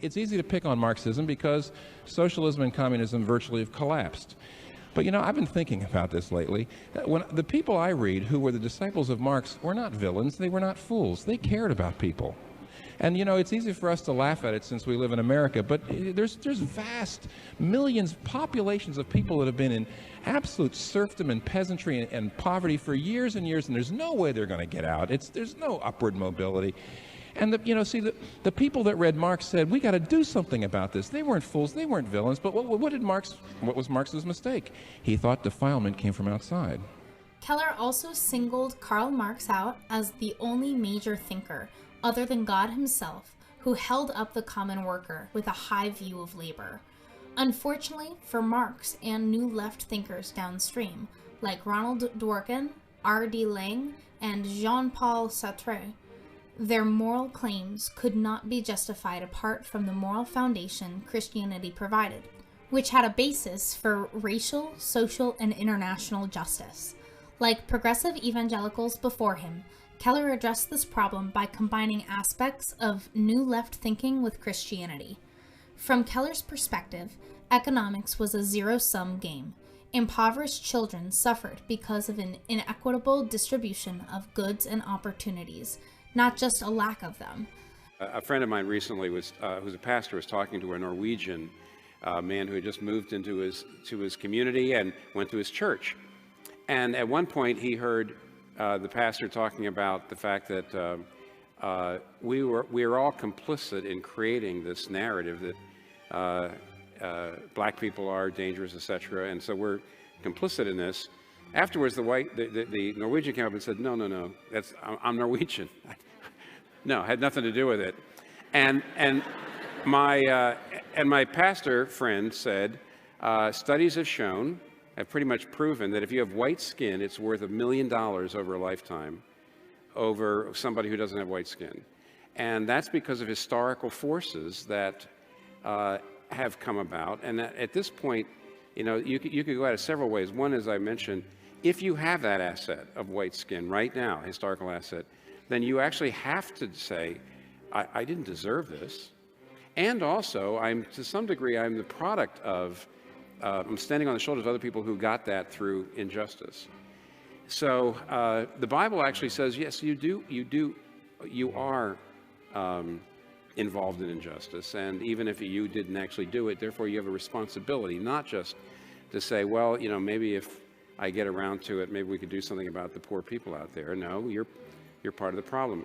it's easy to pick on Marxism because socialism and communism virtually have collapsed. But, I've been thinking about this lately. When the people I read who were the disciples of Marx were not villains, they were not fools. They cared about people. And, it's easy for us to laugh at it since we live in America, but there's vast millions, populations of people that have been in absolute serfdom and peasantry and poverty for years and years, and there's no way they're going to get out. There's no upward mobility. And, the people that read Marx said, we got to do something about this. They weren't fools, they weren't villains, but what was Marx's mistake? He thought defilement came from outside. Keller also singled Karl Marx out as the only major thinker, other than God himself, who held up the common worker with a high view of labor. Unfortunately for Marx and new left thinkers downstream, like Ronald Dworkin, R.D. Laing, and Jean-Paul Sartre, their moral claims could not be justified apart from the moral foundation Christianity provided, which had a basis for racial, social, and international justice. Like progressive evangelicals before him, Keller addressed this problem by combining aspects of New Left thinking with Christianity. From Keller's perspective, economics was a zero-sum game. Impoverished children suffered because of an inequitable distribution of goods and opportunities, not just a lack of them. A friend of mine recently who's a pastor, was talking to a Norwegian man who had just moved into his community and went to his church. And at one point he heard the pastor talking about the fact that we were all complicit in creating this narrative that black people are dangerous, etc. And so we're complicit in this. Afterwards, the Norwegian came up and said, "No, I'm Norwegian. No, it had nothing to do with it." And my pastor friend said, studies have pretty much proven that if you have white skin, it's worth $1 million over a lifetime over somebody who doesn't have white skin. And that's because of historical forces that have come about. And at this point, you could go at it several ways. One, as I mentioned, if you have that asset of white skin right now, historical asset, then you actually have to say, I didn't deserve this. And also, to some degree, I'm the product of, I'm standing on the shoulders of other people who got that through injustice. So the Bible actually says, yes, you are involved in injustice. And even if you didn't actually do it, therefore you have a responsibility, not just to say, well, maybe if I get around to it, maybe we could do something about the poor people out there. No, you're part of the problem.